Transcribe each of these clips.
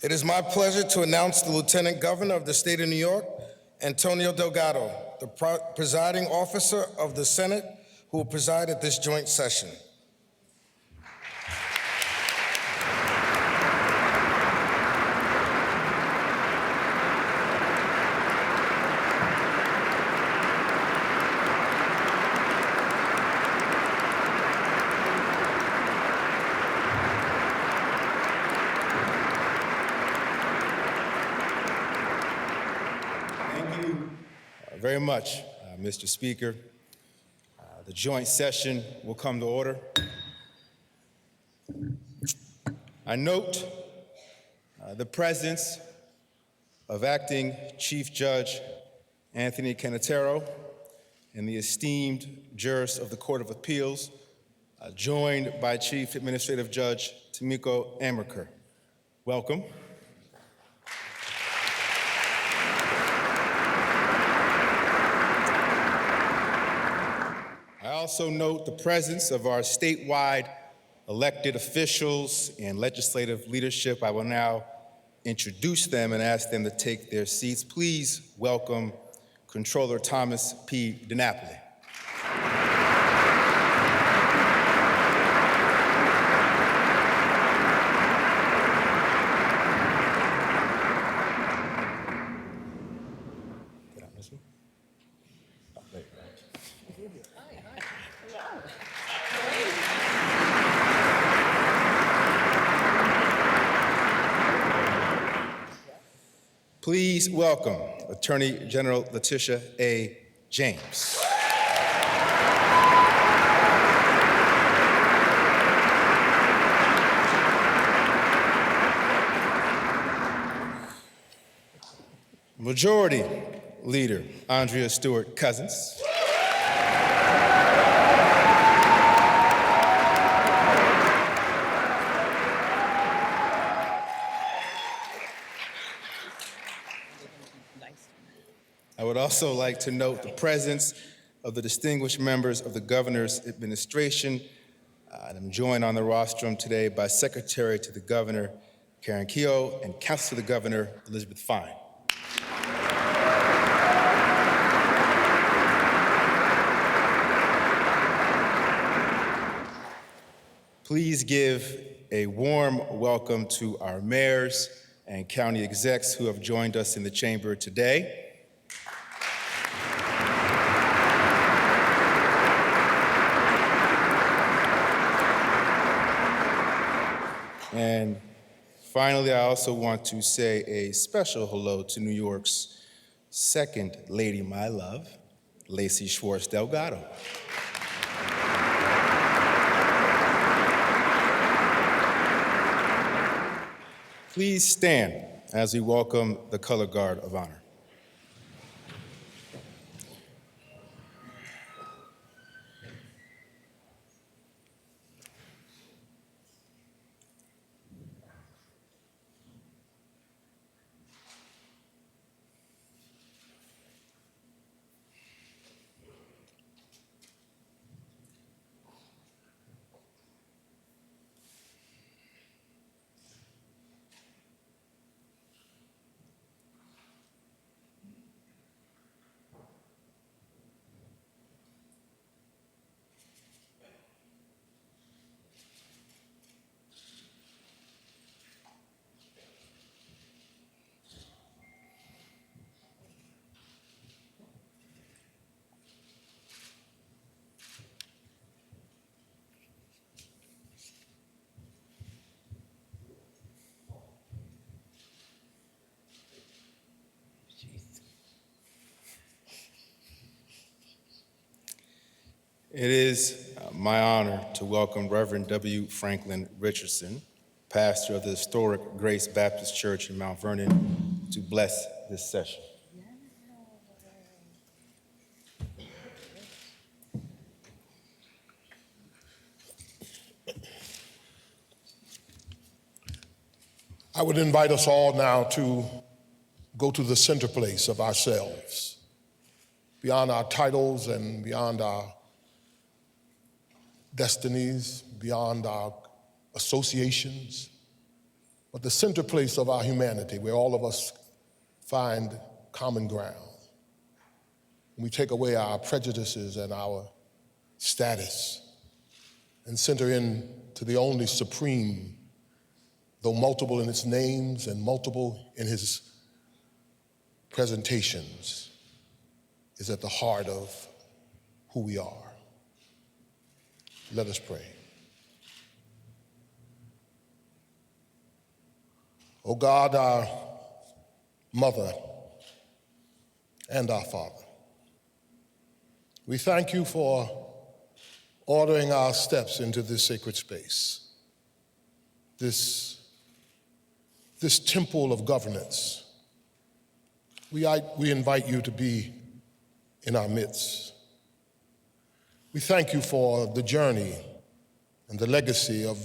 It is my pleasure to announce the Lieutenant Governor of the State of New York, Antonio Delgado, the presiding officer of the Senate, who will preside at this joint session. Very much, Mr. Speaker. The joint session will come to order. I note the presence of Acting Chief Judge Anthony Cannataro and the esteemed jurors of the Court of Appeals, joined by Chief Administrative Judge Tomiko Amerker. Welcome. I also note the presence of our statewide elected officials and legislative leadership. I will now introduce them and ask them to take their seats. Please welcome Controller Thomas P. DiNapoli. Please welcome Attorney General Letitia A. James. Majority Leader Andrea Stewart Cousins. I would also like to note the presence of the distinguished members of the Governor's administration. I'm joined on the rostrum today by Secretary to the Governor, Karen Keogh, and Counsel to the Governor, Elizabeth Fine. Please give a warm welcome to our mayors and county execs who have joined us in the chamber today. And finally, I also want to say a special hello to New York's second lady, my love, Lacey Schwartz Delgado. Please stand as we welcome the Color Guard of Honor. It is my honor to welcome Reverend W. Franklin Richardson, pastor of the historic Grace Baptist Church in Mount Vernon, to bless this session. I would invite us all now to go to the center place of ourselves, beyond our titles and beyond our destinies, beyond our associations. but the center place of our humanity where all of us find common ground. We take away our prejudices and our status and center in to the only supreme, though multiple in its names and multiple in his presentations, is at the heart of who we are. Let us pray. O God, our mother and our father, we thank you for ordering our steps into this sacred space, this temple of governance. We invite you to be in our midst. We thank you for the journey and the legacy of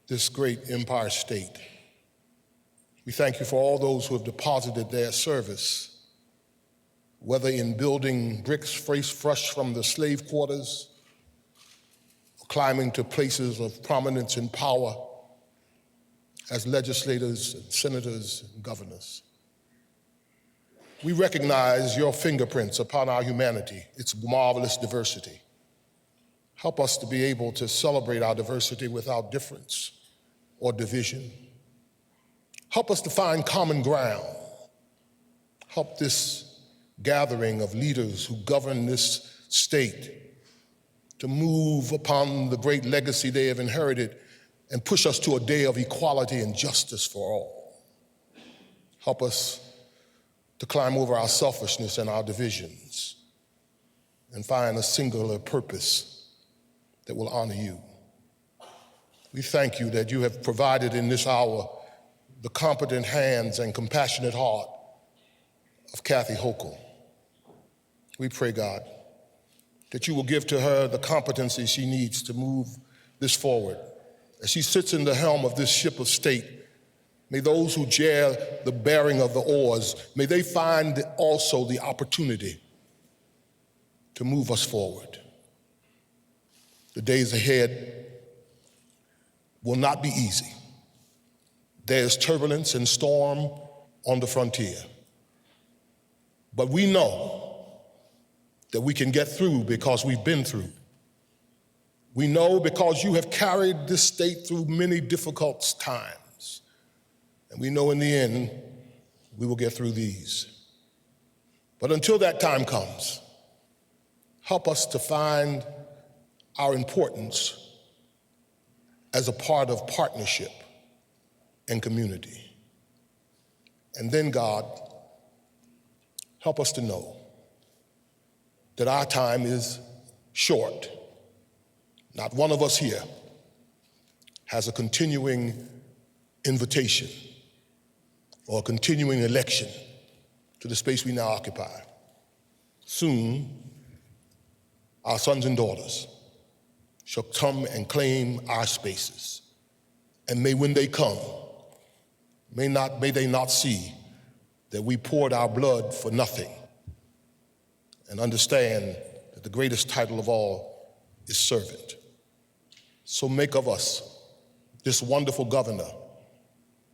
this great empire state. We thank you for all those who have deposited their service, whether in building bricks fresh from the slave quarters, or climbing to places of prominence and power as legislators and senators and governors. We recognize your fingerprints upon our humanity, its marvelous diversity. Help us to be able to celebrate our diversity without difference or division. Help us to find common ground. Help this gathering of leaders who govern this state to move upon the great legacy they have inherited and push us to a day of equality and justice for all. Help us to climb over our selfishness and our divisions and find a singular purpose that will honor you. We thank you that you have provided in this hour the competent hands and compassionate heart of Kathy Hochul. We pray, God, that you will give to her the competency she needs to move this forward. As she sits in the helm of this ship of state, may those who share the bearing of the oars, may they find also the opportunity to move us forward. The days ahead will not be easy. There's turbulence and storm on the frontier. But we know that we can get through because we've been through. We know because you have carried this state through many difficult times. And we know in the end, we will get through these. But until that time comes, help us to find our importance as a part of partnership and community. And then, God, help us to know that our time is short. Not one of us here has a continuing invitation or a continuing election to the space we now occupy. Soon, our sons and daughters shall come and claim our spaces. And when they come, may they not see that we poured our blood for nothing, and understand that the greatest title of all is servant. So make of us this wonderful governor,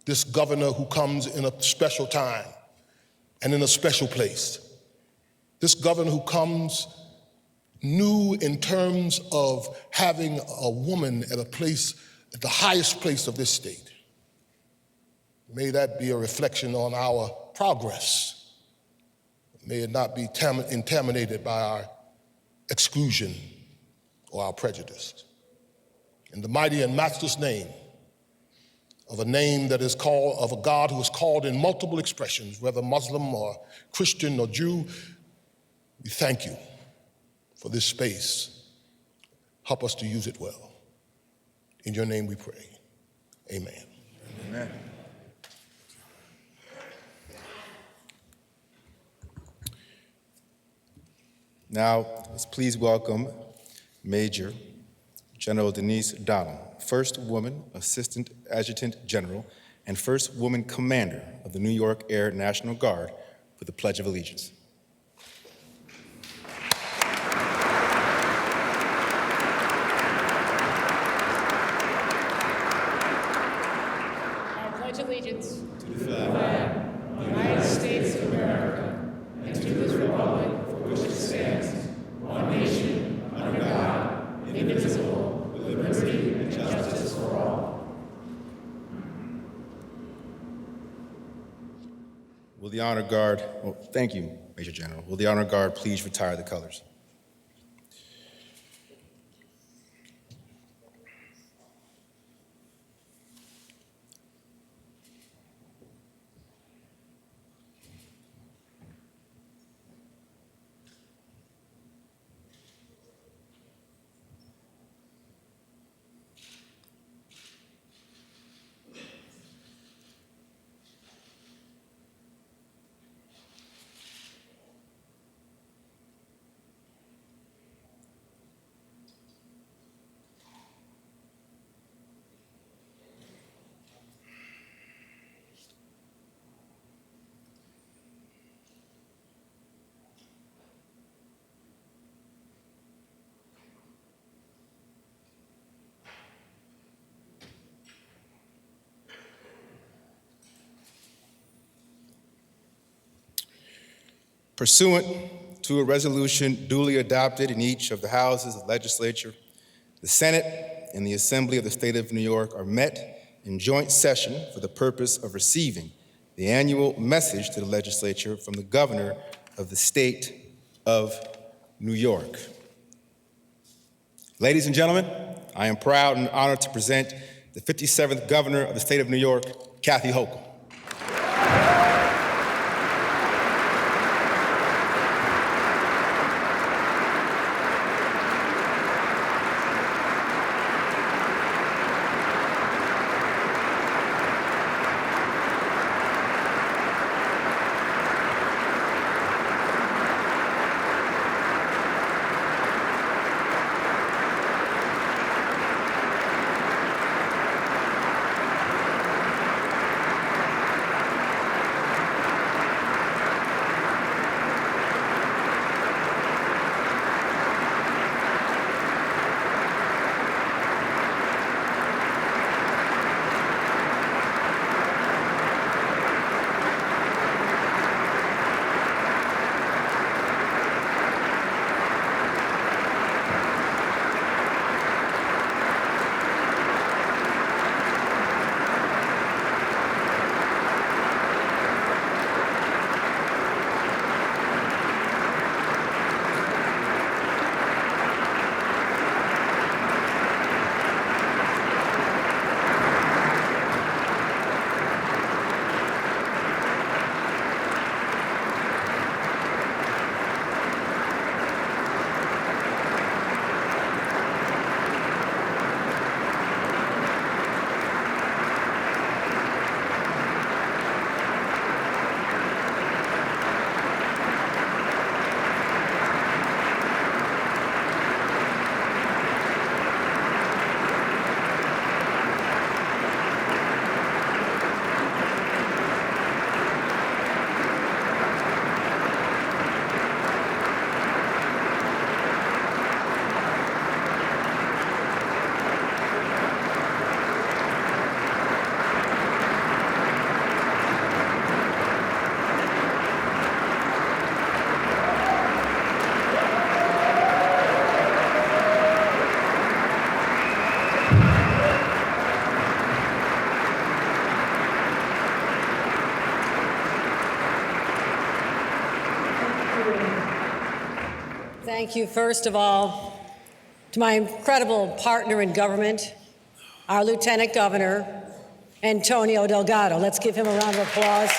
this governor who comes in a special time and in a special place, this governor who comes new in terms of having a woman at the highest place of this state. May that be a reflection on our progress. May it not be contaminated by our exclusion or our prejudice. In the mighty and matchless name of a name that is called, of a God who is called in multiple expressions, whether Muslim or Christian or Jew, we thank you for this space. Help us to use it well. In your name we pray. Amen. Amen. Now, let's please welcome Major General Denise Donald, first woman Assistant Adjutant General and first woman Commander of the New York Air National Guard, for the Pledge of Allegiance. allegiance to the flag of the United States of America and to this republic for which it stands, one nation, under God, indivisible, with liberty and justice for all. Will the honor guard, thank you, Major General. Will the honor guard please retire the colors? Pursuant to a resolution duly adopted in each of the houses of the legislature, the Senate and the Assembly of the State of New York are met in joint session for the purpose of receiving the annual message to the legislature from the Governor of the State of New York. Ladies and gentlemen, I am proud and honored to present the 57th Governor of the State of New York, Kathy Hochul. Thank you, first of all, to my incredible partner in government, our Lieutenant Governor, Antonio Delgado. Let's give him a round of applause.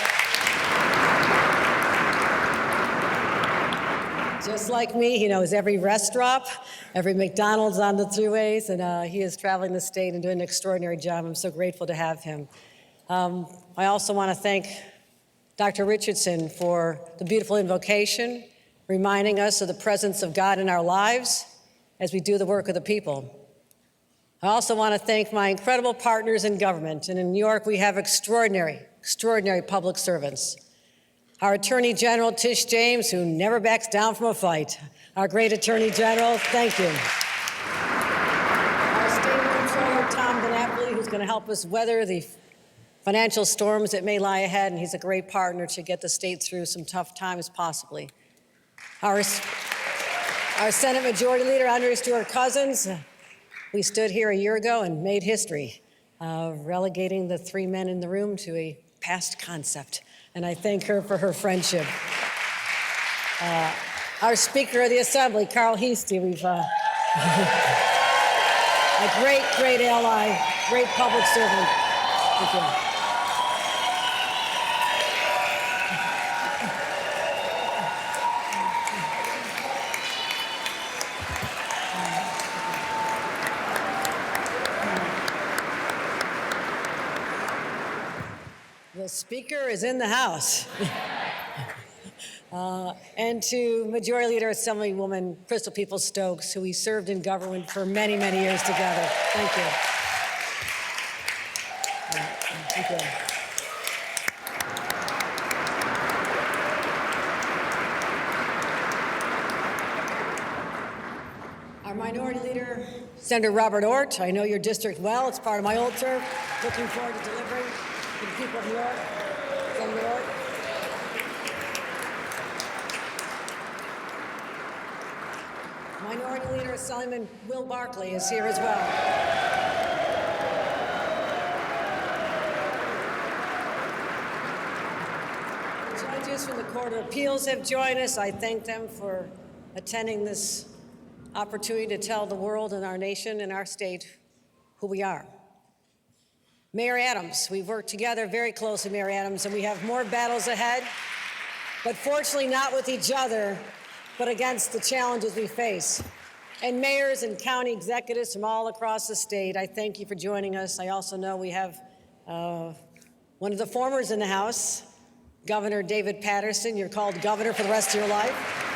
Just like me, he knows every rest stop, every McDonald's on the thruways, and he is traveling the state and doing an extraordinary job. I'm so grateful to have him. I also want to thank Dr. Richardson for the beautiful invocation, reminding us of the presence of God in our lives as we do the work of the people. I also want to thank my incredible partners in government, and in New York we have extraordinary public servants. Our Attorney General, Tish James, who never backs down from a fight. Our great Attorney General, thank you. Our State Comptroller, Tom DiNapoli, who's going to help us weather the financial storms that may lie ahead, and he's a great partner to get the state through some tough times possibly. Our Senate Majority Leader, Andre Stewart Cousins, we stood here a year ago and made history, relegating the three men in the room to a past concept, and I thank her for her friendship. Our Speaker of the Assembly, Carl Heastie, we've a great ally, great public servant. Thank you. The Speaker is in the House. And to Majority Leader Assemblywoman Crystal Peoples-Stokes, who we served in government for many, many years together. Thank you. Thank you. Our Minority Leader, Senator Robert Ort. I know your district well. It's part of my old turf. Looking forward to delivering to the people of New York. Senator Ort. Minority Leader Assemblyman Will Barkley is here as well. Judges from the Court of Appeals have joined us. I thank them for attending this opportunity to tell the world and our nation and our state who we are. Mayor Adams, we've worked together very closely, Mayor Adams, and we have more battles ahead, but fortunately not with each other, but against the challenges we face. And mayors and county executives from all across the state, I thank you for joining us. I also know we have one of the formers in the House, Governor David Patterson. You're called governor for the rest of your life.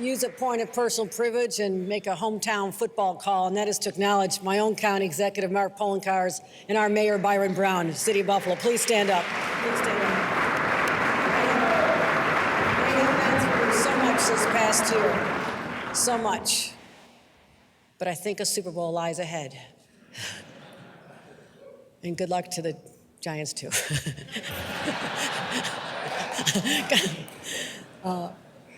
Use a point of personal privilege and make a hometown football call, and that is to acknowledge my own county executive, Mark Poloncarz, and our mayor, Byron Brown, City of Buffalo. Please stand up. Please stand up. We have been through so much this past year, so much. But I think a Super Bowl lies ahead. And good luck to the Giants, too.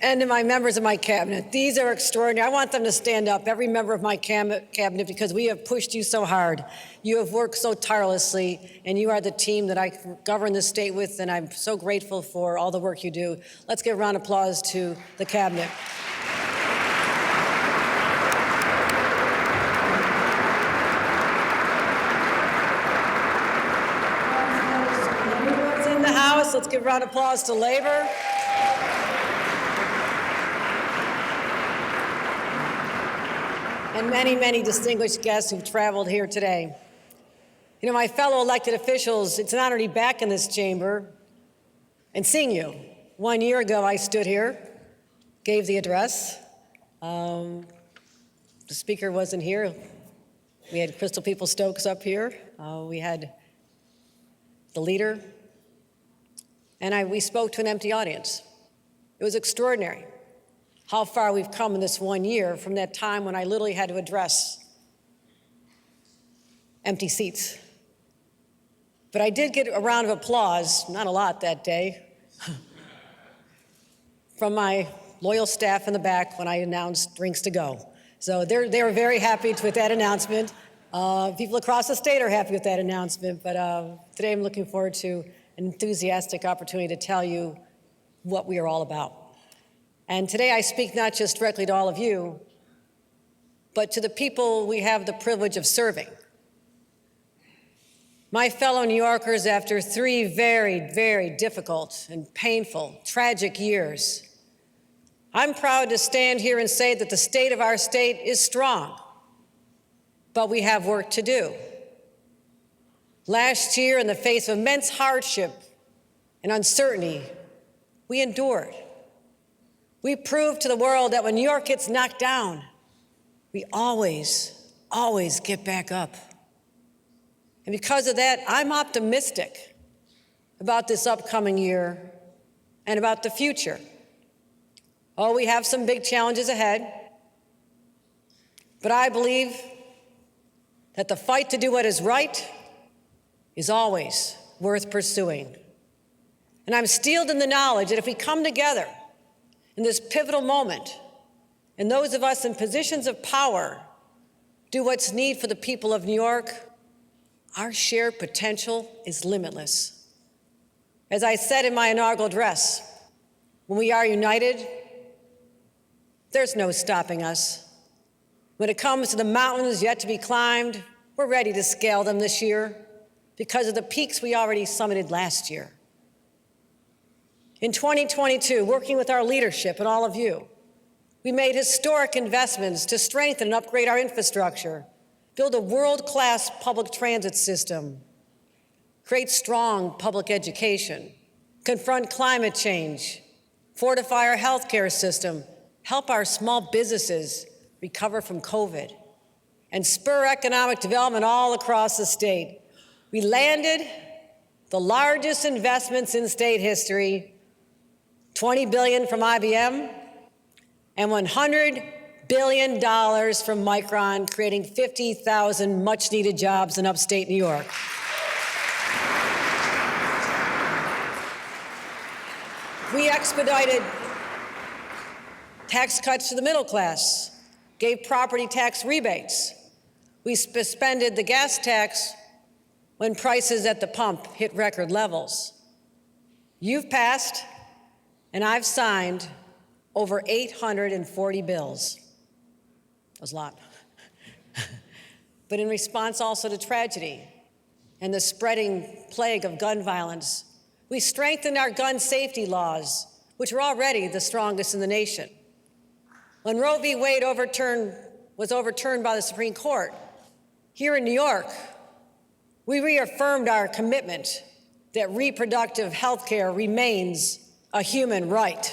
And to my members of my cabinet, these are extraordinary. I want them to stand up, every member of my cabinet, because we have pushed you so hard. You have worked so tirelessly, and you are the team that I govern the state with, and I'm so grateful for all the work you do. Let's give a round of applause to the cabinet. Everyone's in the House. Let's give a round of applause to Labor. And many, many distinguished guests who've traveled here today. You know, my fellow elected officials, it's an honor to be back in this chamber and seeing you. 1 year ago, I stood here, gave the address. The speaker wasn't here. We had Crystal Peoples-Stokes up here. We had the leader. And we spoke to an empty audience. It was extraordinary how far we've come in this 1 year from that time when I literally had to address empty seats. But I did get a round of applause, not a lot that day, from my loyal staff in the back when I announced drinks to go. So they were very happy with that announcement. People across the state are happy with that announcement, but today I'm looking forward to an enthusiastic opportunity to tell you what we are all about. And today I speak not just directly to all of you, but to the people we have the privilege of serving. My fellow New Yorkers, after 3 very, very difficult and painful, tragic years, I'm proud to stand here and say that the state of our state is strong, but we have work to do. Last year, in the face of immense hardship and uncertainty, we endured. We proved to the world that when New York gets knocked down, we always get back up. And because of that, I'm optimistic about this upcoming year and about the future. Oh, we have some big challenges ahead, but I believe that the fight to do what is right is always worth pursuing. And I'm steeled in the knowledge that if we come together in this pivotal moment, and those of us in positions of power do what's needed for the people of New York, our shared potential is limitless. As I said in my inaugural address, when we are united, there's no stopping us. When it comes to the mountains yet to be climbed, we're ready to scale them this year because of the peaks we already summited last year. In 2022, working with our leadership and all of you, we made historic investments to strengthen and upgrade our infrastructure, build a world-class public transit system, create strong public education, confront climate change, fortify our healthcare system, help our small businesses recover from COVID, and spur economic development all across the state. We landed the largest investments in state history, $20 billion from IBM and $100 billion from Micron, creating 50,000 much-needed jobs in upstate New York. We expedited tax cuts to the middle class, gave property tax rebates. We suspended the gas tax when prices at the pump hit record levels. You've passed, and I've signed over 840 bills. That was a lot. But in response also to tragedy and the spreading plague of gun violence, we strengthened our gun safety laws, which are already the strongest in the nation. When Roe v. Wade was overturned by the Supreme Court, here in New York, we reaffirmed our commitment that reproductive health care remains a human right.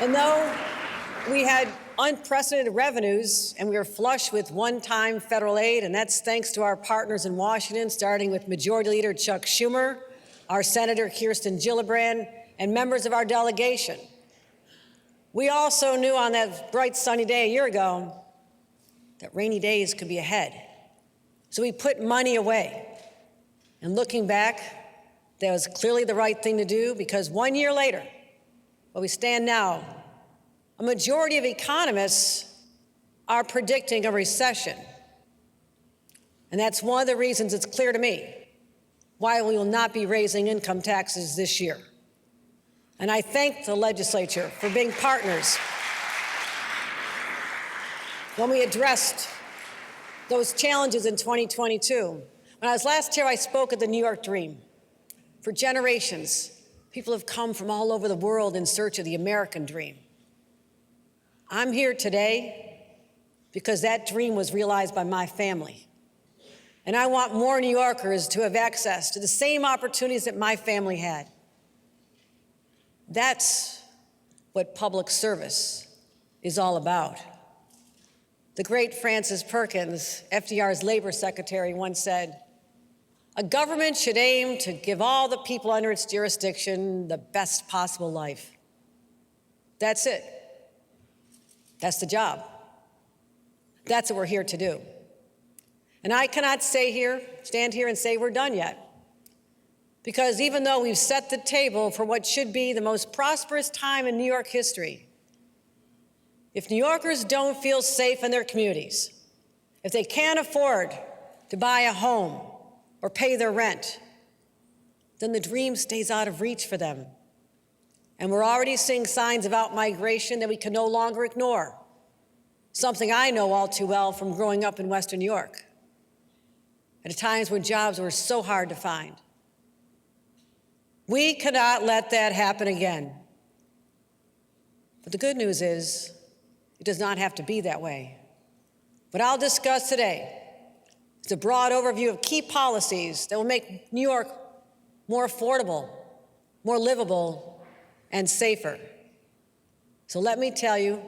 And though we had unprecedented revenues and we were flush with one-time federal aid, and that's thanks to our partners in Washington, starting with Majority Leader Chuck Schumer, our Senator Kirsten Gillibrand, and members of our delegation. We also knew on that bright sunny day a year ago that rainy days could be ahead. So we put money away. And looking back, that was clearly the right thing to do, because 1 year later, where we stand now, a majority of economists are predicting a recession. And that's one of the reasons it's clear to me why we will not be raising income taxes this year. And I thank the legislature for being partners when we addressed those challenges in 2022. When I was last here, I spoke at the New York Dream. For generations, people have come from all over the world in search of the American dream. I'm here today because that dream was realized by my family. And I want more New Yorkers to have access to the same opportunities that my family had. That's what public service is all about. The great Francis Perkins, FDR's labor secretary, once said, "A government should aim to give all the people under its jurisdiction the best possible life." That's it. That's the job. That's what we're here to do. And I cannot stand here and say we're done yet. Because even though we've set the table for what should be the most prosperous time in New York history, if New Yorkers don't feel safe in their communities, if they can't afford to buy a home or pay their rent, then the dream stays out of reach for them. And we're already seeing signs of outmigration that we can no longer ignore, something I know all too well from growing up in Western New York, at times when jobs were so hard to find. We cannot let that happen again. But the good news is, it does not have to be that way. What I'll discuss today is a broad overview of key policies that will make New York more affordable, more livable, and safer. So let me tell you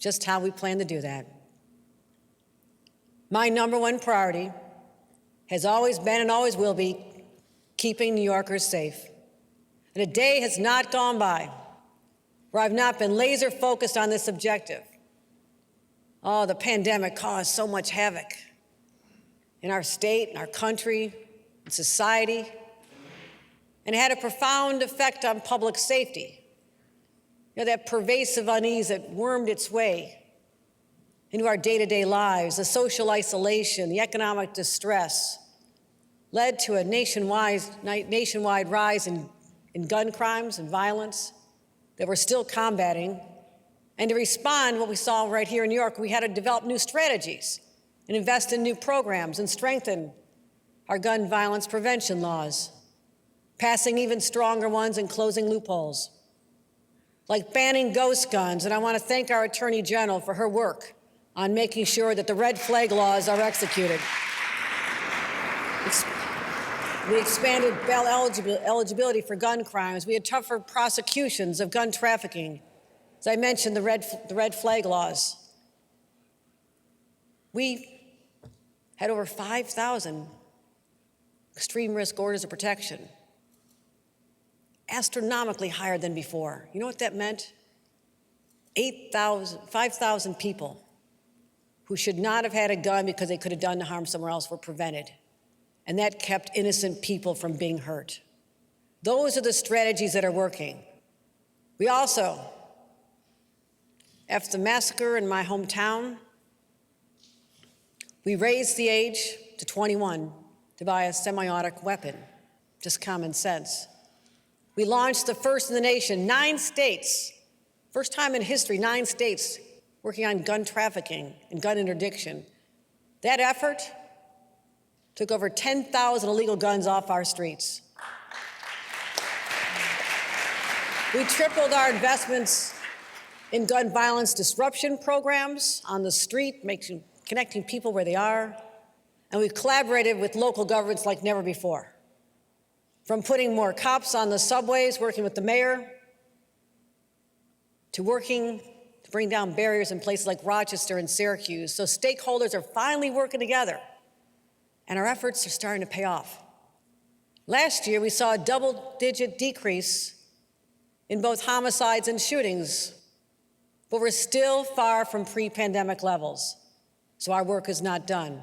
just how we plan to do that. My number one priority has always been and always will be keeping New Yorkers safe. And a day has not gone by where I've not been laser focused on this objective. Oh, the pandemic caused so much havoc in our state, in our country, in society, and had a profound effect on public safety. You know, that pervasive unease that wormed its way into our day-to-day lives, the social isolation, the economic distress, led to a nationwide rise in gun crimes and violence that we're still combating. And to respond to what we saw right here in New York, we had to develop new strategies and invest in new programs and strengthen our gun violence prevention laws, passing even stronger ones and closing loopholes, like banning ghost guns. And I want to thank our Attorney General for her work on making sure that the red flag laws are executed. We expanded bail eligibility for gun crimes. We had tougher prosecutions of gun trafficking. As I mentioned, the red flag laws. We had over 5,000 extreme risk orders of protection, astronomically higher than before. You know what that meant? 5,000 people who should not have had a gun because they could have done harm somewhere else were prevented. And that kept innocent people from being hurt. Those are the strategies that are working. We also, after the massacre in my hometown, we raised the age to 21 to buy a semi-automatic weapon, just common sense. We launched the first in the nation, 9 states, first time in history, 9 states working on gun trafficking and gun interdiction. That effort took over 10,000 illegal guns off our streets. We tripled our investments in gun violence disruption programs on the street, connecting people where they are. And we've collaborated with local governments like never before. From putting more cops on the subways, working with the mayor, to working to bring down barriers in places like Rochester and Syracuse. So stakeholders are finally working together, and our efforts are starting to pay off. Last year, we saw a double-digit decrease in both homicides and shootings, but we're still far from pre-pandemic levels, so our work is not done.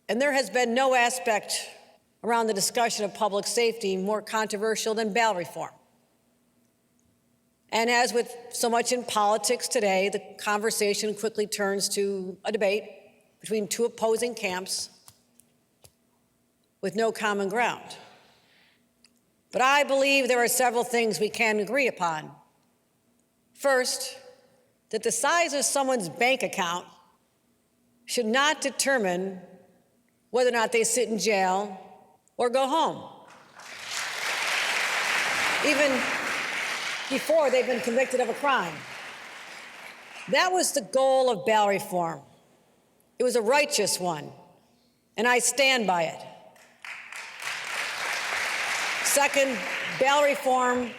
And there has been no aspect around the discussion of public safety more controversial than bail reform. And as with so much in politics today, the conversation quickly turns to a debate between 2 opposing camps with no common ground. But I believe there are several things we can agree upon. First, that the size of someone's bank account should not determine whether or not they sit in jail or go home, even before they've been convicted of a crime. That was the goal of bail reform. It was a righteous one, and I stand by it. Second, bail reform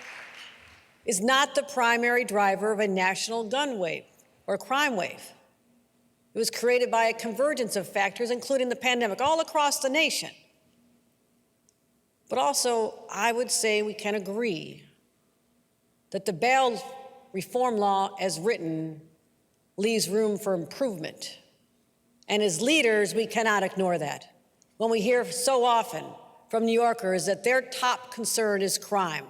is not the primary driver of a national gun wave or crime wave. It was created by a convergence of factors, including the pandemic, all across the nation. But also, I would say we can agree that the bail reform law as written leaves room for improvement. And as leaders, we cannot ignore that. When we hear so often from New Yorkers that their top concern is crime.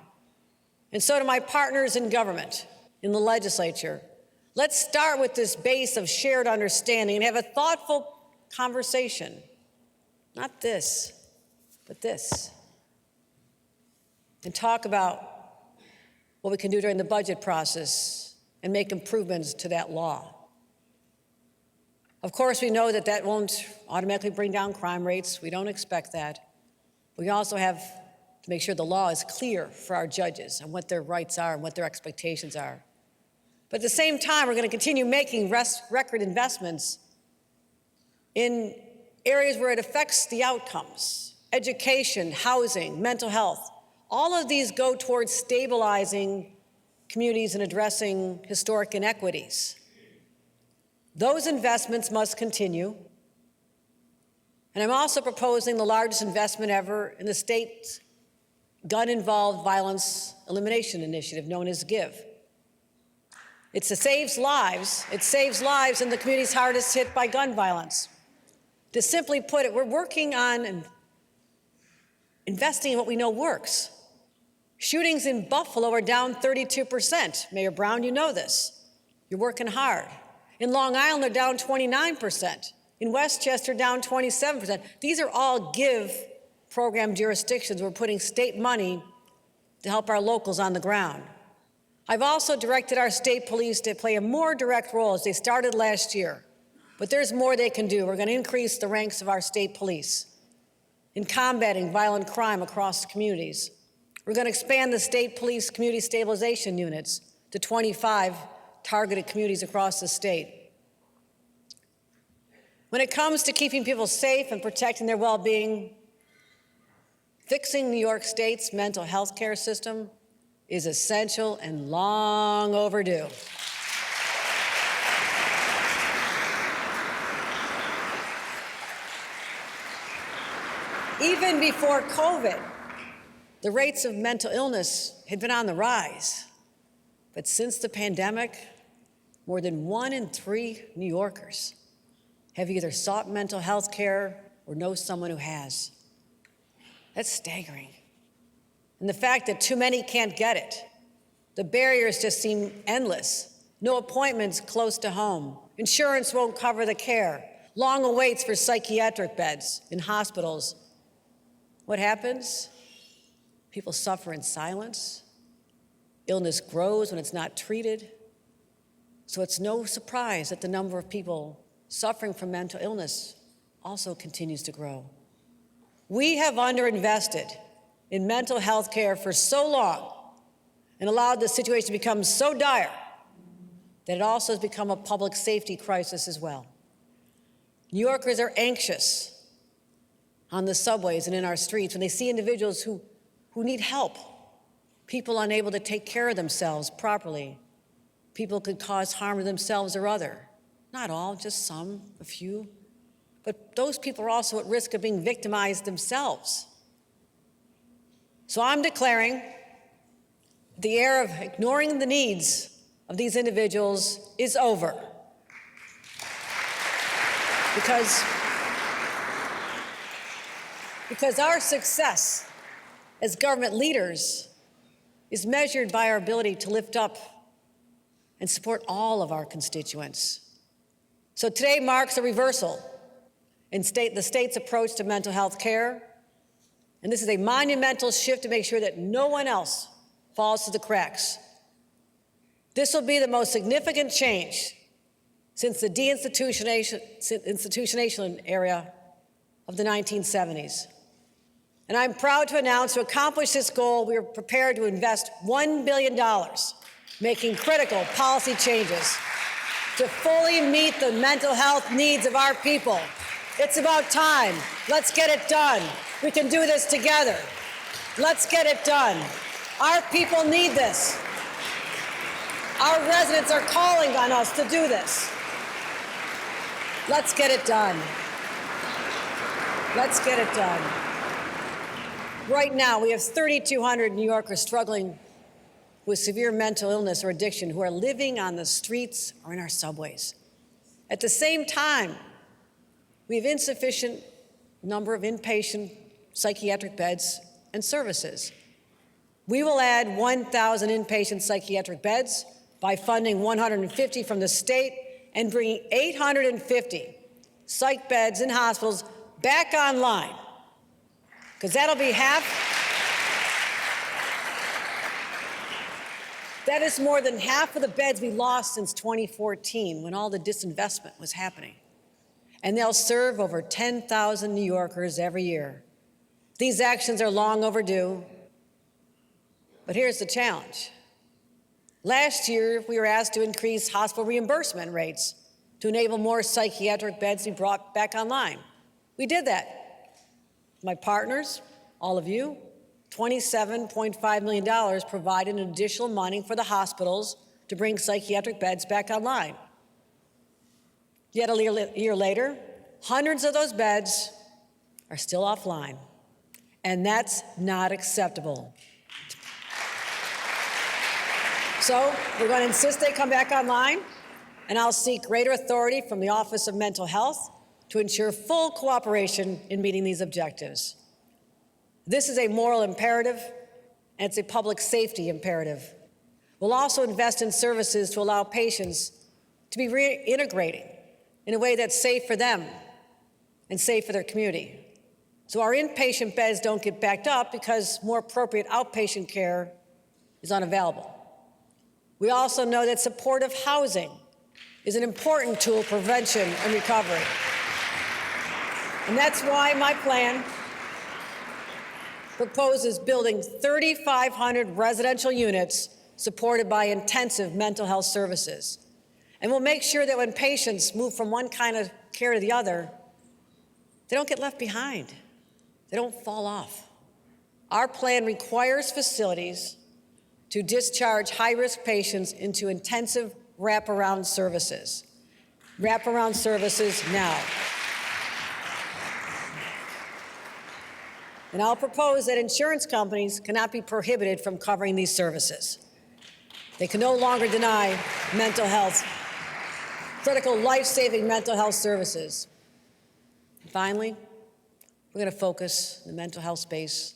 And so to my partners in government, in the legislature, let's start with this base of shared understanding and have a thoughtful conversation. Not this, but this. And talk about what we can do during the budget process and make improvements to that law. Of course, we know that that won't automatically bring down crime rates. We don't expect that. We also have to make sure the law is clear for our judges and what their rights are and what their expectations are. But at the same time, we're going to continue making record investments in areas where it affects the outcomes: education, housing, mental health. All of these go towards stabilizing communities and addressing historic inequities. Those investments must continue. And I'm also proposing the largest investment ever in the state's gun-involved violence elimination initiative, known as GIVE. It saves lives. It saves lives in the communities hardest hit by gun violence. To simply put it, we're working on investing in what we know works. Shootings in Buffalo are down 32%. Mayor Brown, you know this. You're working hard. In Long Island, they're down 29%. In Westchester, down 27%. These are all GIVE program jurisdictions. We're putting state money to help our locals on the ground. I've also directed our state police to play a more direct role, as they started last year. But there's more they can do. We're going to increase the ranks of our state police in combating violent crime across communities. We're going to expand the state police community stabilization units to 25 targeted communities across the state. When it comes to keeping people safe and protecting their well-being, fixing New York State's mental health care system is essential and long overdue. Even before COVID, the rates of mental illness had been on the rise. But since the pandemic, more than 1 in 3 New Yorkers have either sought mental health care or know someone who has. That's staggering. And the fact that too many can't get it. The barriers just seem endless. No appointments close to home. Insurance won't cover the care. Long waits for psychiatric beds in hospitals. What happens? People suffer in silence. Illness grows when it's not treated. So it's no surprise that the number of people suffering from mental illness also continues to grow. We have underinvested in mental health care for so long and allowed the situation to become so dire that it also has become a public safety crisis as well. New Yorkers are anxious on the subways and in our streets when they see individuals who need help, people unable to take care of themselves properly, people could cause harm to themselves or other. Not all, just some, a few. But those people are also at risk of being victimized themselves. So I'm declaring the era of ignoring the needs of these individuals is over. Because our success as government leaders is measured by our ability to lift up and support all of our constituents. So today marks a reversal in the state's approach to mental health care. And this is a monumental shift to make sure that no one else falls through the cracks. This will be the most significant change since the deinstitutionalization era of the 1970s. And I'm proud to announce, to accomplish this goal, we are prepared to invest $1 billion, making critical policy changes to fully meet the mental health needs of our people. It's about time. Let's get it done. We can do this together. Let's get it done. Our people need this. Our residents are calling on us to do this. Let's get it done. Let's get it done. Right now, we have 3,200 New Yorkers struggling with severe mental illness or addiction who are living on the streets or in our subways. At the same time, we have insufficient number of inpatient psychiatric beds and services. We will add 1,000 inpatient psychiatric beds by funding 150 from the state and bringing 850 psych beds in hospitals back online, because that'll be half. That is more than half of the beds we lost since 2014, when all the disinvestment was happening. And they'll serve over 10,000 New Yorkers every year. These actions are long overdue, but here's the challenge. Last year, we were asked to increase hospital reimbursement rates to enable more psychiatric beds to be brought back online. We did that. My partners, all of you, $27.5 million provided an additional money for the hospitals to bring psychiatric beds back online. Yet a year later, hundreds of those beds are still offline, and that's not acceptable. So we're going to insist they come back online, and I'll seek greater authority from the Office of Mental Health to ensure full cooperation in meeting these objectives. This is a moral imperative, and it's a public safety imperative. We'll also invest in services to allow patients to be reintegrating in a way that's safe for them and safe for their community. So our inpatient beds don't get backed up because more appropriate outpatient care is unavailable. We also know that supportive housing is an important tool for prevention and recovery. And that's why my plan proposes building 3,500 residential units supported by intensive mental health services. And we'll make sure that when patients move from one kind of care to the other, they don't get left behind. They don't fall off. Our plan requires facilities to discharge high-risk patients into intensive wraparound services. Wraparound services now. And I'll propose that insurance companies cannot be prohibited from covering these services. They can no longer deny mental health, critical life-saving mental health services. And finally, we're going to focus the mental health space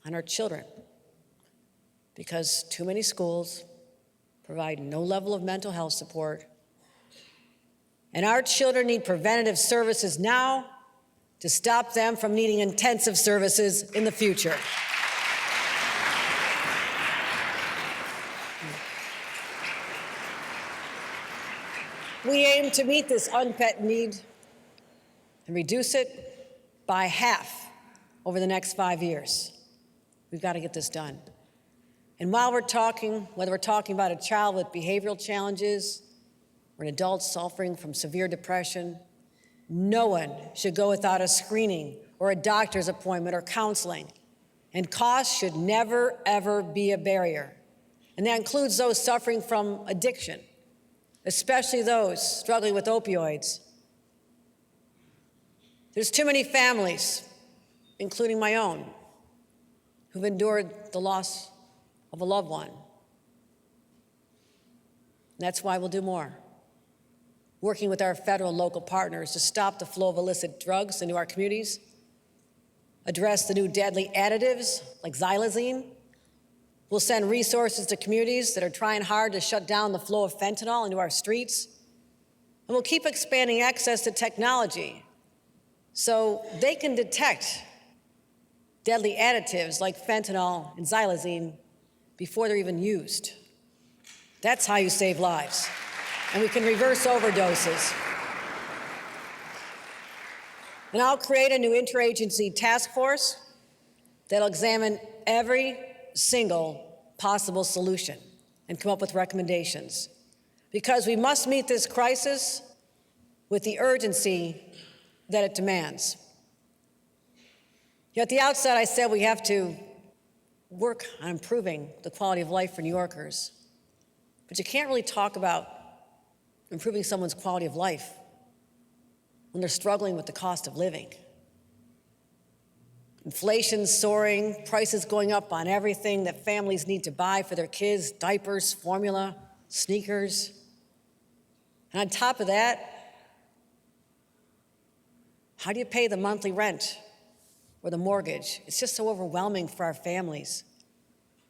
on our children, because too many schools provide no level of mental health support, and our children need preventative services now to stop them from needing intensive services in the future. We aim to meet this unmet need and reduce it by half over the next 5 years. We've got to get this done. And while we're talking, whether we're talking about a child with behavioral challenges or an adult suffering from severe depression, no one should go without a screening or a doctor's appointment or counseling. And cost should never, ever be a barrier. And that includes those suffering from addiction, especially those struggling with opioids. There's too many families, including my own, who've endured the loss of a loved one. And that's why we'll do more. Working with our federal and local partners to stop the flow of illicit drugs into our communities, address the new deadly additives like xylazine. We'll send resources to communities that are trying hard to shut down the flow of fentanyl into our streets. And we'll keep expanding access to technology so they can detect deadly additives like fentanyl and xylazine before they're even used. That's how you save lives. And we can reverse overdoses. And I'll create a new interagency task force that'll examine every single possible solution and come up with recommendations. Because we must meet this crisis with the urgency that it demands. At the outset, I said we have to work on improving the quality of life for New Yorkers. But you can't really talk about improving someone's quality of life when they're struggling with the cost of living. Inflation's soaring, prices going up on everything that families need to buy for their kids, diapers, formula, sneakers. And on top of that, how do you pay the monthly rent or the mortgage? It's just so overwhelming for our families.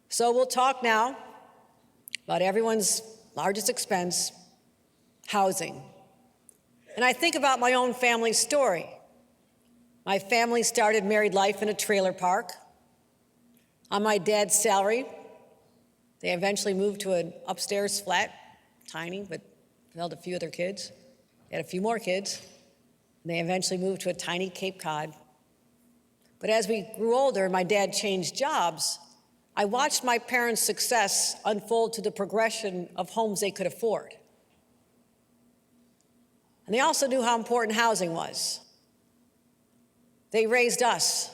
So we'll talk now about everyone's largest expense, housing. And I think about my own family story. My family started married life in a trailer park. On my dad's salary, they eventually moved to an upstairs flat, tiny, but held a few other kids. They had a few more kids. And they eventually moved to a tiny Cape Cod. But as we grew older and my dad changed jobs, I watched my parents' success unfold to the progression of homes they could afford. And they also knew how important housing was. They raised us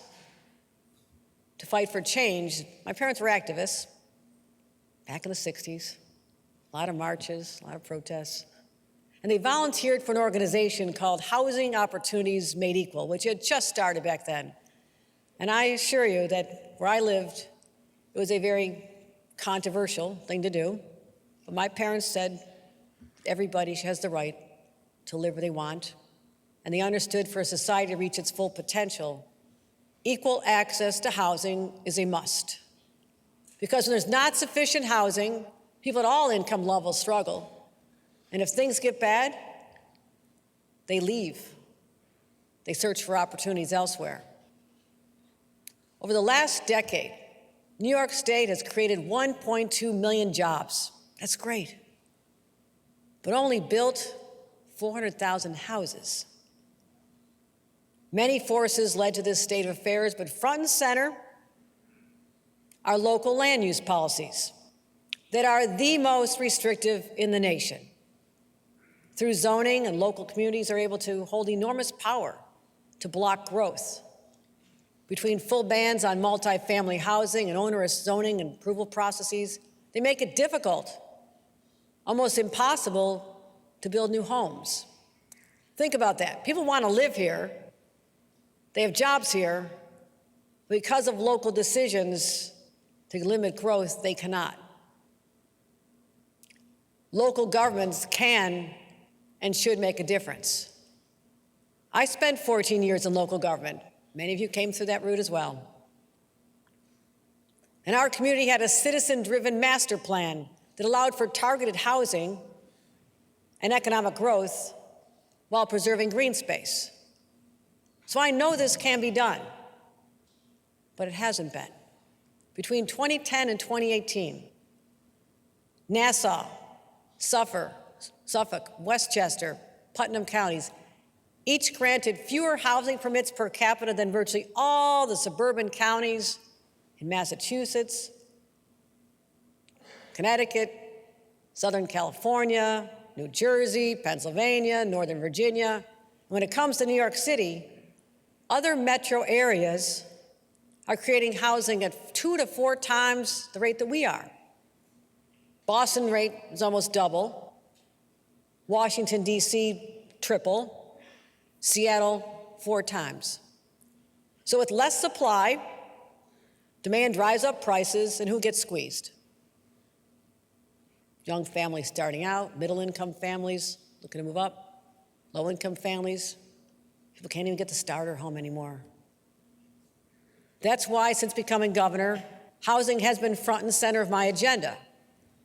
to fight for change. My parents were activists back in the 60s, a lot of marches, a lot of protests. And they volunteered for an organization called Housing Opportunities Made Equal, which had just started back then. And I assure you that where I lived, it was a very controversial thing to do. But my parents said everybody has the right to live where they want. And they understood for a society to reach its full potential, equal access to housing is a must. Because when there's not sufficient housing, people at all income levels struggle. And if things get bad, they leave. They search for opportunities elsewhere. Over the last decade, New York State has created 1.2 million jobs. That's great. But only built 400,000 houses. Many forces led to this state of affairs, but front and center are local land use policies that are the most restrictive in the nation. Through zoning, and local communities are able to hold enormous power to block growth. Between full bans on multifamily housing and onerous zoning and approval processes, they make it difficult, almost impossible, to build new homes. Think about that. People want to live here. They have jobs here. Because of local decisions to limit growth, they cannot. Local governments can and should make a difference. I spent 14 years in local government. Many of you came through that route as well. And our community had a citizen-driven master plan that allowed for targeted housing and economic growth while preserving green space. So I know this can be done, but it hasn't been. Between 2010 and 2018, Nassau, Suffolk, Westchester, Putnam counties each granted fewer housing permits per capita than virtually all the suburban counties in Massachusetts, Connecticut, Southern California, New Jersey, Pennsylvania, Northern Virginia. When it comes to New York City, other metro areas are creating housing at 2 to 4 times the rate that we are. Boston rate is almost double. Washington, D.C., triple. Seattle, 4 times. So with less supply, demand drives up prices, and who gets squeezed? Young families starting out, middle-income families looking to move up, low-income families. People can't even get the starter home anymore. That's why, since becoming governor, housing has been front and center of my agenda.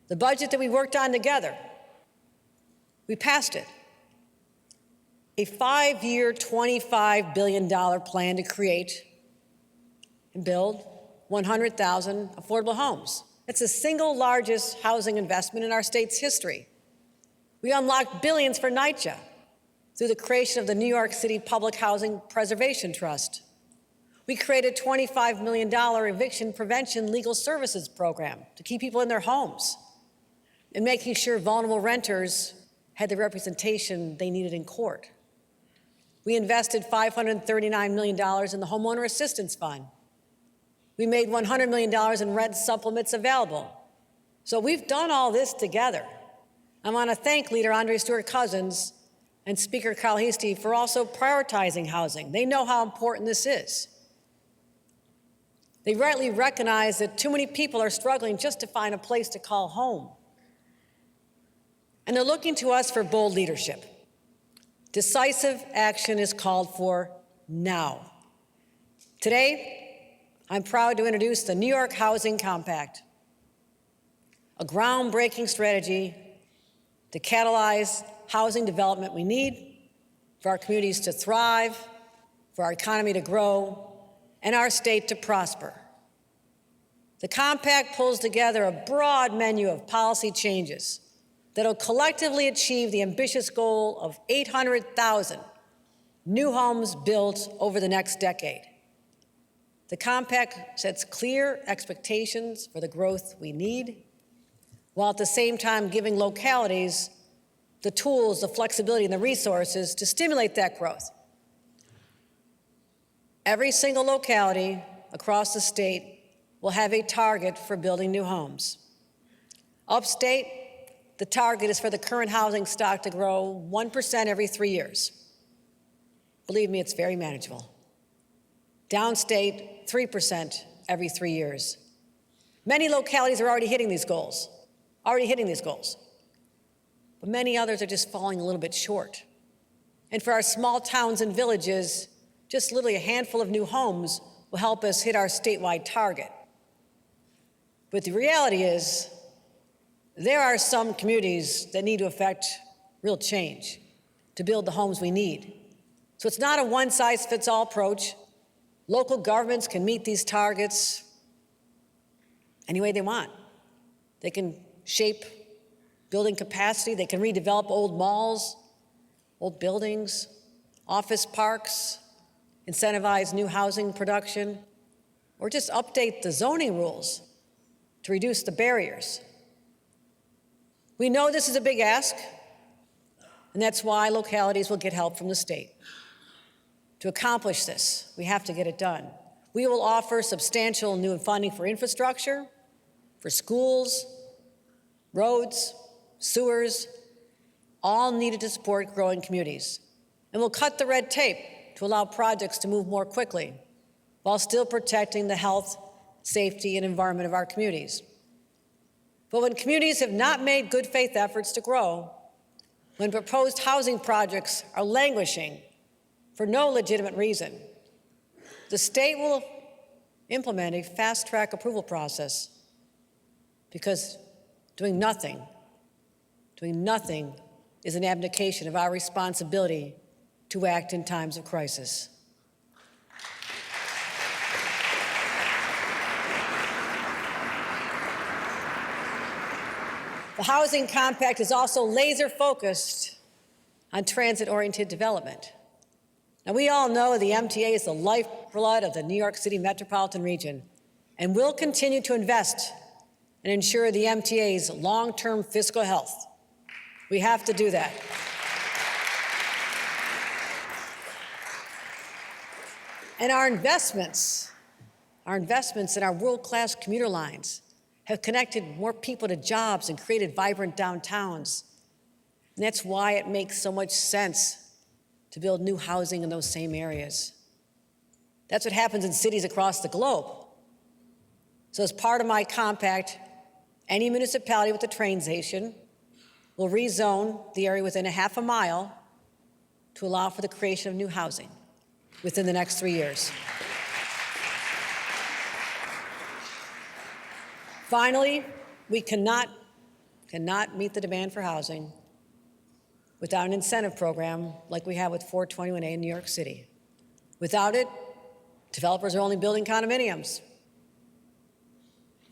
The budget that we worked on together, we passed it. A 5-year, $25 billion plan to create and build 100,000 affordable homes. It's the single largest housing investment in our state's history. We unlocked billions for NYCHA through the creation of the New York City Public Housing Preservation Trust. We created a $25 million eviction prevention legal services program to keep people in their homes and making sure vulnerable renters had the representation they needed in court. We invested $539 million in the Homeowner Assistance Fund. We made $100 million in rent supplements available. So we've done all this together. I want to thank Leader Andre Stewart-Cousins and Speaker Kyle Heastie for also prioritizing housing. They know how important this is. They rightly recognize that too many people are struggling just to find a place to call home. And they're looking to us for bold leadership. Decisive action is called for now. Today, I'm proud to introduce the New York Housing Compact, a groundbreaking strategy to catalyze housing development we need for our communities to thrive, for our economy to grow, and our state to prosper. The compact pulls together a broad menu of policy changes that will collectively achieve the ambitious goal of 800,000 new homes built over the next decade. The compact sets clear expectations for the growth we need, while at the same time giving localities the tools, the flexibility, and the resources to stimulate that growth. Every single locality across the state will have a target for building new homes. Upstate, the target is for the current housing stock to grow 1% every 3 years. Believe me, it's very manageable. Downstate, 3% every 3 years. Many localities are already hitting these goals. But many others are just falling a little bit short. And for our small towns and villages, just literally a handful of new homes will help us hit our statewide target. But the reality is, there are some communities that need to affect real change to build the homes we need. So it's not a one-size-fits-all approach. Local governments can meet these targets any way they want. They can shape building capacity, they can redevelop old malls, old buildings, office parks, incentivize new housing production, or just update the zoning rules to reduce the barriers. We know this is a big ask, and that's why localities will get help from the state. To accomplish this, we have to get it done. We will offer substantial new funding for infrastructure, for schools, roads, sewers, all needed to support growing communities. And we'll cut the red tape to allow projects to move more quickly while still protecting the health, safety, and environment of our communities. But when communities have not made good faith efforts to grow, when proposed housing projects are languishing for no legitimate reason, the state will implement a fast-track approval process, because doing nothing is an abdication of our responsibility to act in times of crisis. The Housing Compact is also laser-focused on transit-oriented development. Now, we all know the MTA is the lifeblood of the New York City metropolitan region, and we'll continue to invest and ensure the MTA's long-term fiscal health. We have to do that. And our investments in our world-class commuter lines have connected more people to jobs and created vibrant downtowns. And that's why it makes so much sense to build new housing in those same areas. That's what happens in cities across the globe. So as part of my compact, any municipality with a train station will rezone the area within a half a mile to allow for the creation of new housing within the next 3 years. Finally, we cannot meet the demand for housing without an incentive program like we have with 421A in New York City. Without it, developers are only building condominiums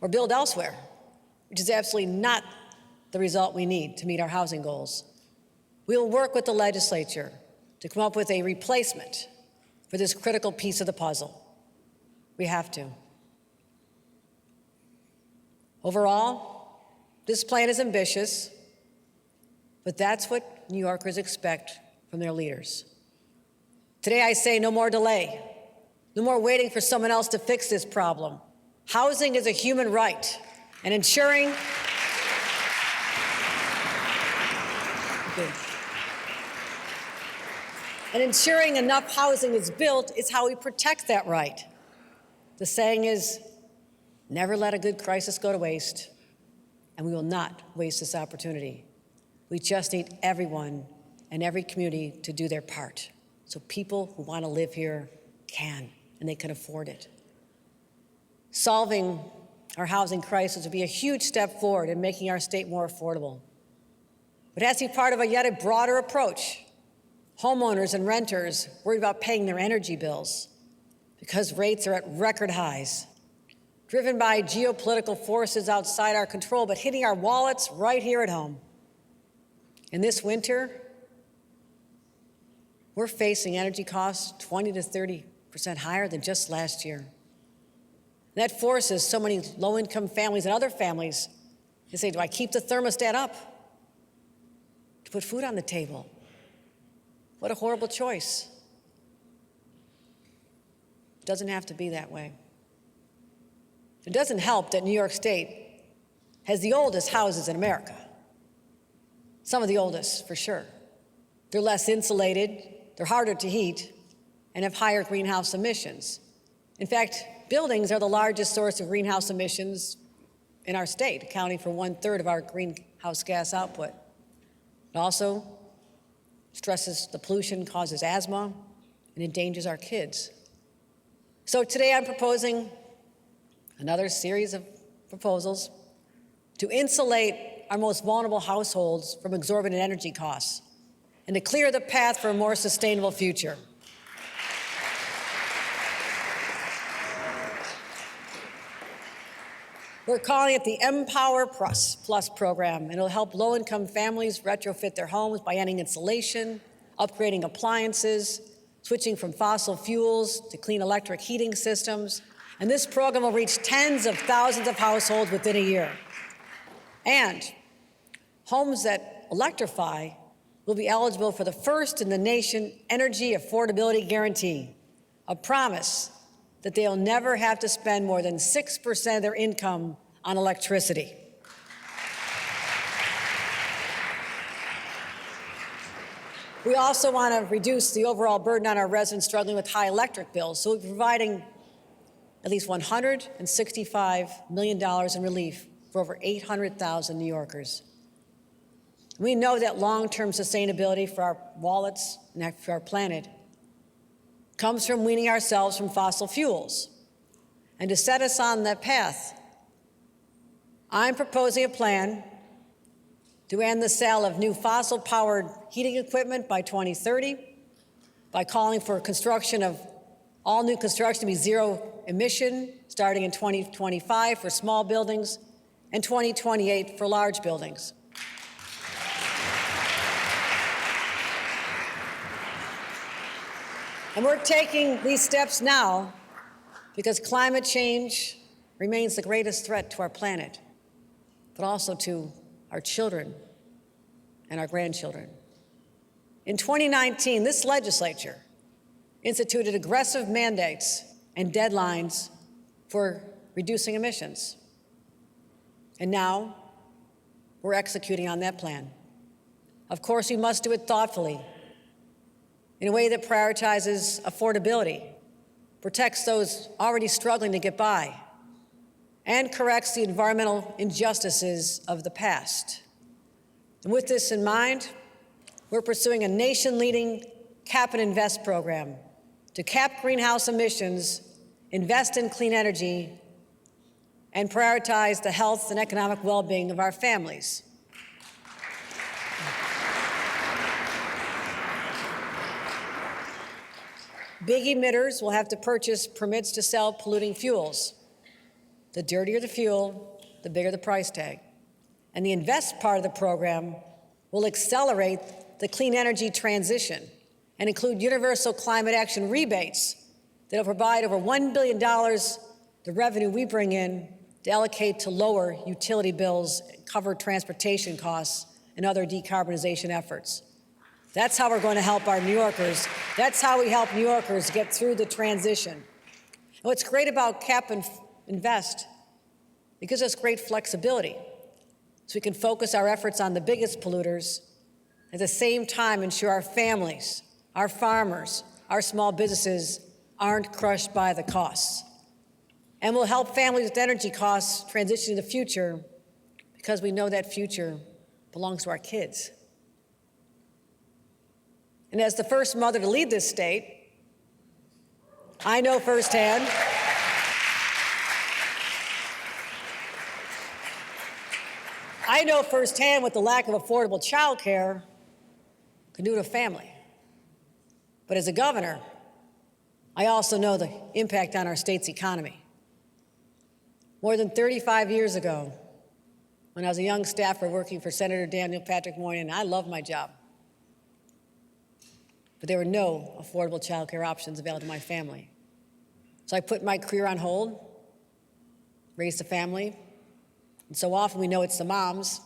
or build elsewhere, which is absolutely not the result we need to meet our housing goals. We will work with the legislature to come up with a replacement for this critical piece of the puzzle. We have to. Overall, this plan is ambitious, but that's what New Yorkers expect from their leaders. Today I say no more delay, no more waiting for someone else to fix this problem. Housing is a human right, and ensuring enough housing is built is how we protect that right. The saying is, never let a good crisis go to waste, and we will not waste this opportunity. We just need everyone and every community to do their part so people who want to live here can, and they can afford it. Solving our housing crisis would be a huge step forward in making our state more affordable. But it has to be part of a yet broader approach. Homeowners and renters worried about paying their energy bills because rates are at record highs, driven by geopolitical forces outside our control, but hitting our wallets right here at home. And this winter, we're facing energy costs 20 to 30% higher than just last year. That forces so many low-income families and other families to say, do I keep the thermostat up to put food on the table? What a horrible choice. It doesn't have to be that way. It doesn't help that New York State has the oldest houses in America. Some of the oldest, for sure. They're less insulated, they're harder to heat, and have higher greenhouse emissions. In fact, buildings are the largest source of greenhouse emissions in our state, accounting for 1/3 of our greenhouse gas output. It also stresses the pollution, causes asthma, and endangers our kids. So today I'm proposing another series of proposals to insulate our most vulnerable households from exorbitant energy costs and to clear the path for a more sustainable future. We're calling it the Empower Plus program, and it'll help low-income families retrofit their homes by adding insulation, upgrading appliances, switching from fossil fuels to clean electric heating systems. And this program will reach tens of thousands of households within a year. And homes that electrify will be eligible for the first in the nation energy affordability guarantee, a promise that they'll never have to spend more than 6% of their income on electricity. We also want to reduce the overall burden on our residents struggling with high electric bills, so we'll be providing at least $165 million in relief for over 800,000 New Yorkers. We know that long-term sustainability for our wallets and for our planet comes from weaning ourselves from fossil fuels. And to set us on that path, I'm proposing a plan to end the sale of new fossil-powered heating equipment by 2030 by calling for construction of all new construction to be zero emission starting in 2025 for small buildings and 2028 for large buildings. And we're taking these steps now because climate change remains the greatest threat to our planet, but also to our children and our grandchildren. In 2019, this legislature instituted aggressive mandates and deadlines for reducing emissions. And now we're executing on that plan. Of course, we must do it thoughtfully, in a way that prioritizes affordability, protects those already struggling to get by, and corrects the environmental injustices of the past. And with this in mind, we're pursuing a nation-leading cap and invest program to cap greenhouse emissions, invest in clean energy, and prioritize the health and economic well-being of our families. Big emitters will have to purchase permits to sell polluting fuels. The dirtier the fuel, the bigger the price tag. And the invest part of the program will accelerate the clean energy transition and include universal climate action rebates that will provide over $1 billion, the revenue we bring in, to allocate to lower utility bills, cover transportation costs, and other decarbonization efforts. That's how we're going to help our New Yorkers. That's how we help New Yorkers get through the transition. And what's great about Cap and Invest, it gives us great flexibility, so we can focus our efforts on the biggest polluters, at the same time ensure our families, our farmers, our small businesses aren't crushed by the costs. And we'll help families with energy costs transition to the future because we know that future belongs to our kids. And as the first mother to lead this state, I know firsthand what the lack of affordable child care can do to a family. But as a governor, I also know the impact on our state's economy. More than 35 years ago, when I was a young staffer working for Senator Daniel Patrick Moynihan, I loved my job. But there were no affordable child care options available to my family. So I put my career on hold, raised a family, and so often we know it's the moms,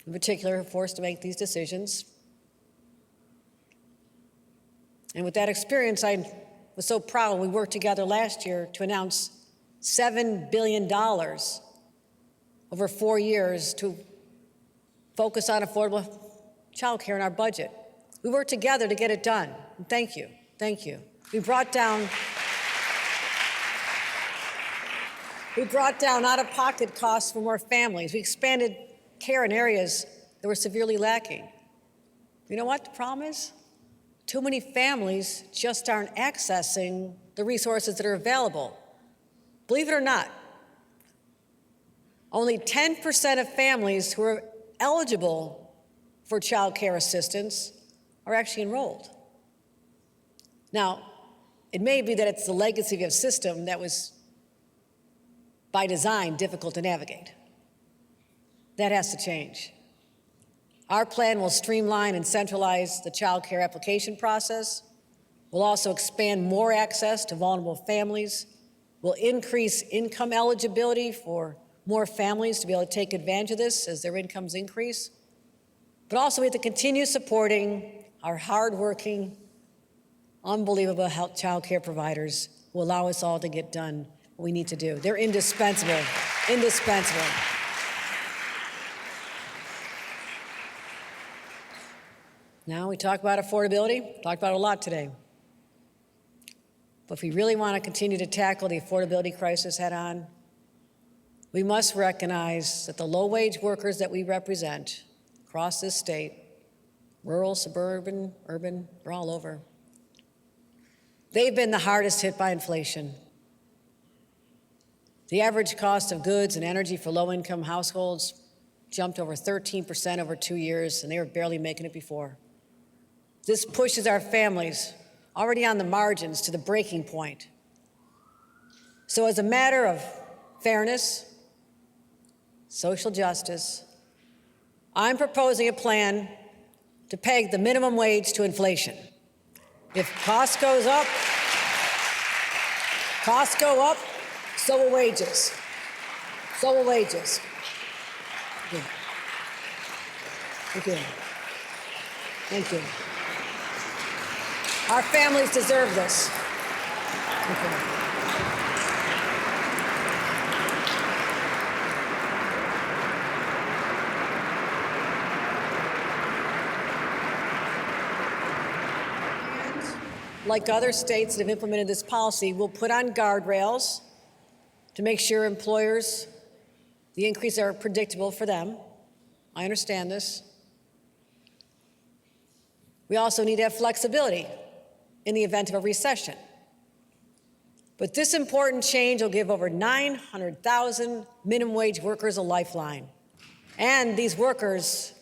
in particular, who are forced to make these decisions. And with that experience, I was so proud when we worked together last year to announce $7 billion over 4 years to focus on affordable child care in our budget. We worked together to get it done. And thank you. Thank you. We brought down out-of-pocket costs for more families. We expanded care in areas that were severely lacking. You know what the problem is? Too many families just aren't accessing the resources that are available. Believe it or not, only 10% of families who are eligible for child care assistance are actually enrolled. Now, it may be that it's the legacy of a system that was, by design, difficult to navigate. That has to change. Our plan will streamline and centralize the child care application process. We'll also expand more access to vulnerable families. We'll increase income eligibility for more families to be able to take advantage of this as their incomes increase. But also we have to continue supporting our hardworking, unbelievable child care providers who allow us all to get done what we need to do. They're indispensable, indispensable. Now we talk about affordability, talked about it a lot today. But if we really want to continue to tackle the affordability crisis head on, we must recognize that the low-wage workers that we represent across this state, rural, suburban, urban, they're all over, they've been the hardest hit by inflation. The average cost of goods and energy for low-income households jumped over 13% over 2 years, and they were barely making it before. This pushes our families already on the margins to the breaking point. So as a matter of fairness, social justice, I'm proposing a plan to peg the minimum wage to inflation. If costs go up, so will wages. So will wages. Thank you. Thank you. Our families deserve this. Thank you. Like other states that have implemented this policy, we'll put on guardrails to make sure employers, the increases are predictable for them. I understand this. We also need to have flexibility in the event of a recession. But this important change will give over 900,000 minimum wage workers a lifeline. And these workers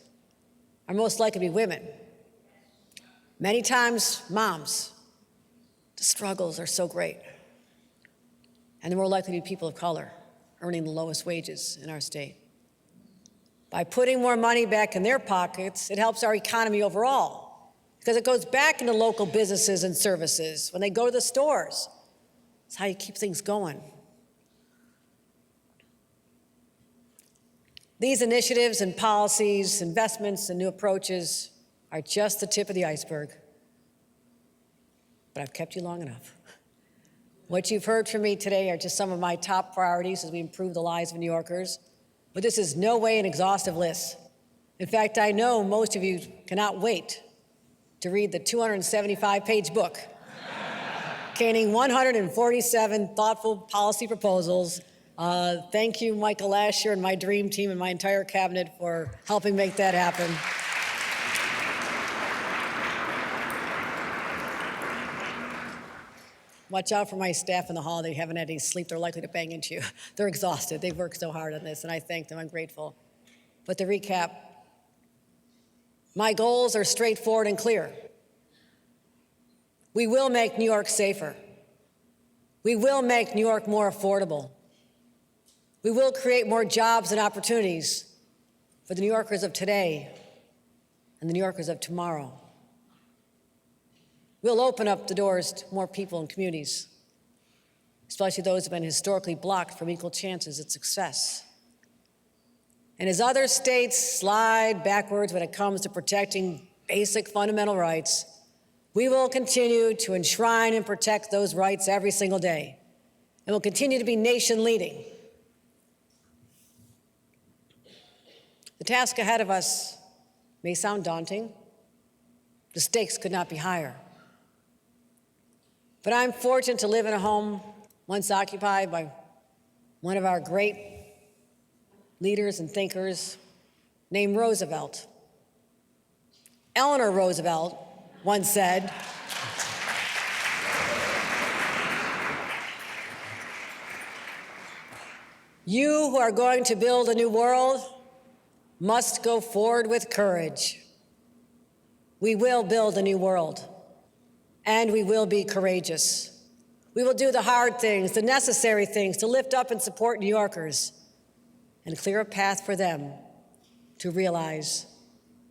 are most likely to be women. Many times, moms. The struggles are so great. And they're more likely to be people of color, earning the lowest wages in our state. By putting more money back in their pockets, it helps our economy overall, because it goes back into local businesses and services when they go to the stores. It's how you keep things going. These initiatives and policies, investments and new approaches are just the tip of the iceberg. But I've kept you long enough. What you've heard from me today are just some of my top priorities as we improve the lives of New Yorkers. But this is no way an exhaustive list. In fact, I know most of you cannot wait to read the 275-page book containing 147 thoughtful policy proposals. Thank you, Michael Lasher, and my dream team and my entire cabinet for helping make that happen. Watch out for my staff in the hall. They haven't had any sleep. They're likely to bang into you. They're exhausted. They've worked so hard on this, and I thank them. I'm grateful. But to recap, my goals are straightforward and clear. We will make New York safer. We will make New York more affordable. We will create more jobs and opportunities for the New Yorkers of today and the New Yorkers of tomorrow. We'll open up the doors to more people and communities, especially those who have been historically blocked from equal chances at success. And as other states slide backwards when it comes to protecting basic fundamental rights, we will continue to enshrine and protect those rights every single day. and will continue to be nation leading. The task ahead of us may sound daunting. The stakes could not be higher. But I'm fortunate to live in a home once occupied by one of our great leaders and thinkers named Roosevelt. Eleanor Roosevelt once said, "You who are going to build a new world must go forward with courage." We will build a new world, and we will be courageous. We will do the hard things, the necessary things to lift up and support New Yorkers and clear a path for them to realize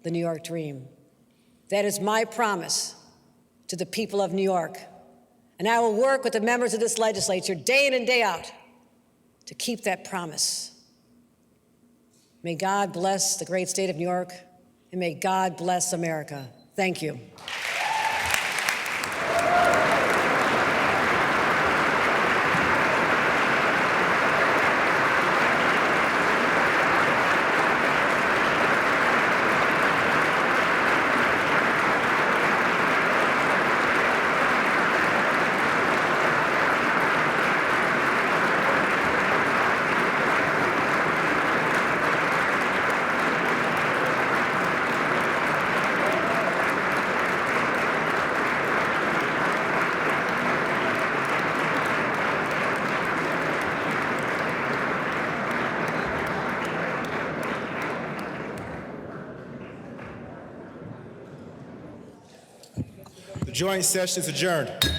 the New York dream. That is my promise to the people of New York, and I will work with the members of this legislature day in and day out to keep that promise. May God bless the great state of New York, and may God bless America. Thank you. The joint session is adjourned.